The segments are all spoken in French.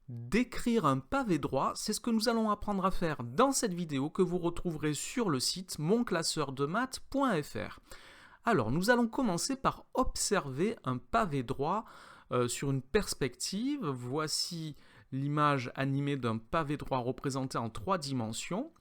Décrire un pavé droit, c'est ce que nous allons apprendre à faire dans cette vidéo que vous retrouverez sur le site monclasseurdemaths.fr. Alors, nous allons commencer par observer un pavé droit sur une perspective. Voici l'image animée d'un pavé droit représenté en 3 dimensions.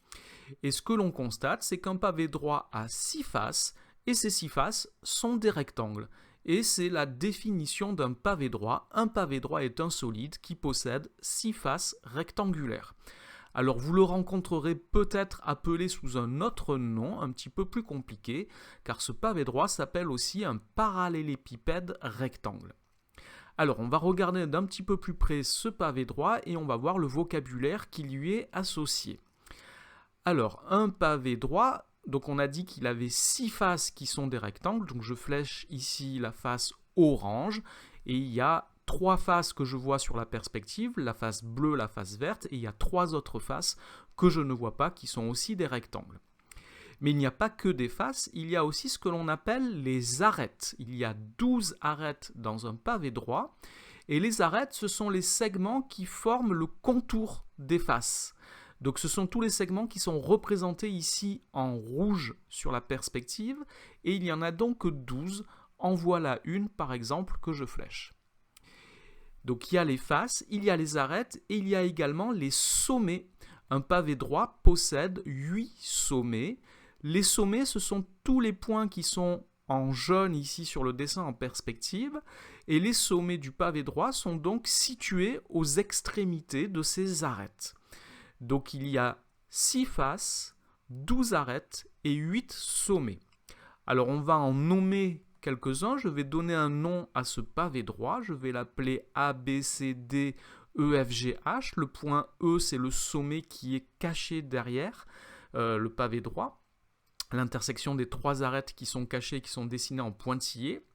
Et ce que l'on constate, c'est qu'un pavé droit a 6 faces, et ces 6 faces sont des rectangles. Et c'est la définition d'un pavé droit. Un pavé droit est un solide qui possède 6 faces rectangulaires. Alors vous le rencontrerez peut-être appelé sous un autre nom, un petit peu plus compliqué, car ce pavé droit s'appelle aussi un parallélépipède rectangle. Alors on va regarder d'un petit peu plus près ce pavé droit et on va voir le vocabulaire qui lui est associé. Alors un pavé droit, donc on a dit qu'il avait 6 faces qui sont des rectangles, donc je flèche ici la face orange, et il y a 3 faces que je vois sur la perspective, la face bleue, la face verte, et il y a 3 autres faces que je ne vois pas qui sont aussi des rectangles. Mais il n'y a pas que des faces, il y a aussi ce que l'on appelle les arêtes. Il y a 12 arêtes dans un pavé droit, et les arêtes, ce sont les segments qui forment le contour des faces. Donc ce sont tous les segments qui sont représentés ici en rouge sur la perspective, et il y en a donc 12. En voilà une par exemple que je flèche. Donc il y a les faces, il y a les arêtes, et il y a également les sommets. Un pavé droit possède 8 sommets. Les sommets, ce sont tous les points qui sont en jaune ici sur le dessin en perspective, et les sommets du pavé droit sont donc situés aux extrémités de ces arêtes. Donc il y a 6 faces, 12 arêtes et 8 sommets. Alors on va en nommer quelques-uns. Je vais donner un nom à ce pavé droit. Je vais l'appeler A, B, C, D, E, F, G, H. Le point E, c'est le sommet qui est caché derrière le pavé droit. L'intersection des 3 arêtes qui sont cachées, qui sont dessinées en pointillés.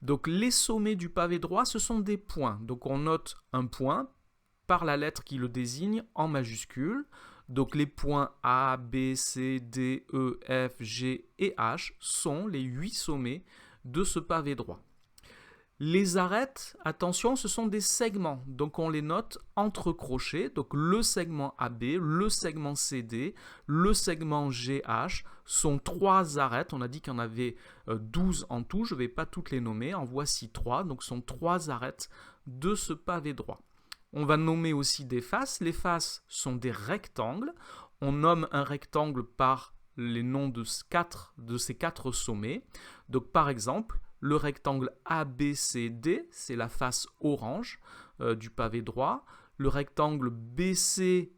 Donc les sommets du pavé droit, ce sont des points. Donc on note un point par la lettre qui le désigne en majuscule. Donc les points A, B, C, D, E, F, G et H sont les 8 sommets de ce pavé droit. Les arêtes, attention, ce sont des segments, donc on les note entre crochets. Donc le segment AB, le segment CD, le segment GH sont 3 arêtes. On a dit qu'il y en avait 12 en tout, je ne vais pas toutes les nommer, en voici 3, donc ce sont 3 arêtes de ce pavé droit. On va nommer aussi des faces. Les faces sont des rectangles. On nomme un rectangle par les noms de ces 4 sommets. Donc par exemple, le rectangle ABCD, c'est la face orange du pavé droit. Le rectangle BCGF,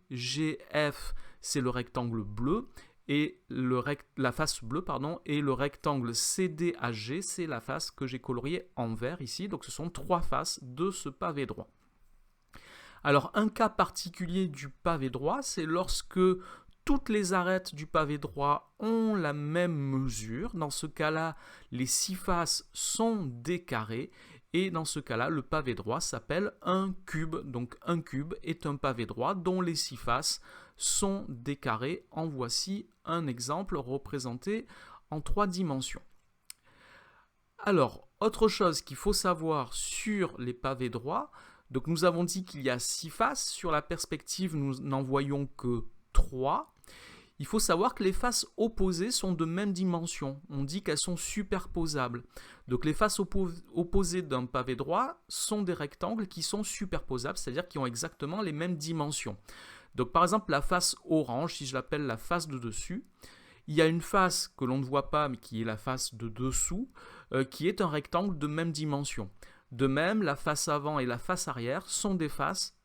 c'est le rectangle bleu. Et la face bleue, et le rectangle CDAG, c'est la face que j'ai coloriée en vert ici. Donc ce sont 3 faces de ce pavé droit. Alors un cas particulier du pavé droit, c'est lorsque toutes les arêtes du pavé droit ont la même mesure. Dans ce cas-là, les 6 faces sont des carrés. Et dans ce cas-là, le pavé droit s'appelle un cube. Donc un cube est un pavé droit dont les 6 faces sont des carrés. En voici un exemple représenté en 3 dimensions. Alors, autre chose qu'il faut savoir sur les pavés droits, donc nous avons dit qu'il y a 6 faces. Sur la perspective, nous n'en voyons que 3. Il faut savoir que les faces opposées sont de même dimension. On dit qu'elles sont superposables. Donc les faces opposées d'un pavé droit sont des rectangles qui sont superposables, c'est-à-dire qui ont exactement les mêmes dimensions. Donc par exemple, la face orange, si je l'appelle la face de dessus, il y a une face que l'on ne voit pas, mais qui est la face de dessous, qui est un rectangle de même dimension. De même, la face avant et la face arrière sont des faces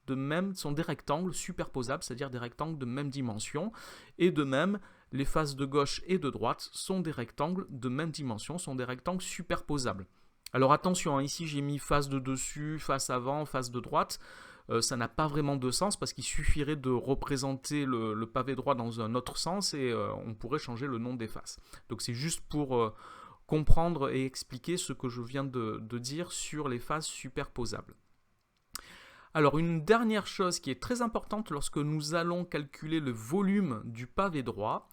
sont des rectangles superposables, c'est-à-dire des rectangles de même dimension. Et de même, les faces de gauche et de droite sont des rectangles de même dimension, sont des rectangles superposables. Alors attention, ici j'ai mis face de dessus, face avant, face de droite. Ça n'a pas vraiment de sens parce qu'il suffirait de représenter le pavé droit dans un autre sens et on pourrait changer le nom des faces. Donc c'est juste pour comprendre et expliquer ce que je viens de dire sur les faces superposables. Alors une dernière chose qui est très importante lorsque nous allons calculer le volume du pavé droit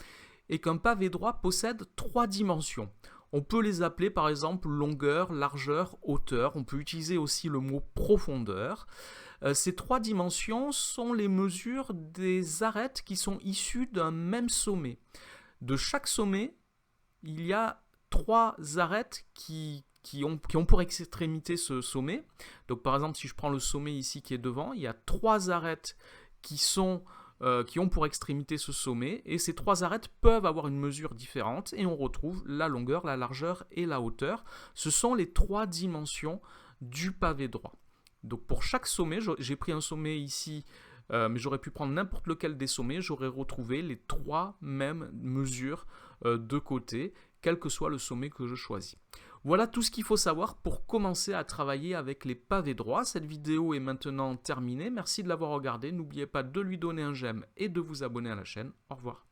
est qu'un pavé droit possède 3 dimensions. On peut les appeler par exemple longueur, largeur, hauteur. On peut utiliser aussi le mot profondeur. Ces 3 dimensions sont les mesures des arêtes qui sont issues d'un même sommet. De chaque sommet, il y a 3 arêtes qui ont pour extrémité ce sommet. Donc par exemple, si je prends le sommet ici qui est devant, il y a 3 arêtes qui ont pour extrémité ce sommet, et ces 3 arêtes peuvent avoir une mesure différente, et on retrouve la longueur, la largeur et la hauteur. Ce sont les 3 dimensions du pavé droit. Donc pour chaque sommet, j'ai pris un sommet ici, mais j'aurais pu prendre n'importe lequel des sommets, j'aurais retrouvé les 3 mêmes mesures de côté, quel que soit le sommet que je choisis. Voilà tout ce qu'il faut savoir pour commencer à travailler avec les pavés droits. Cette vidéo est maintenant terminée. Merci de l'avoir regardée. N'oubliez pas de lui donner un j'aime et de vous abonner à la chaîne. Au revoir.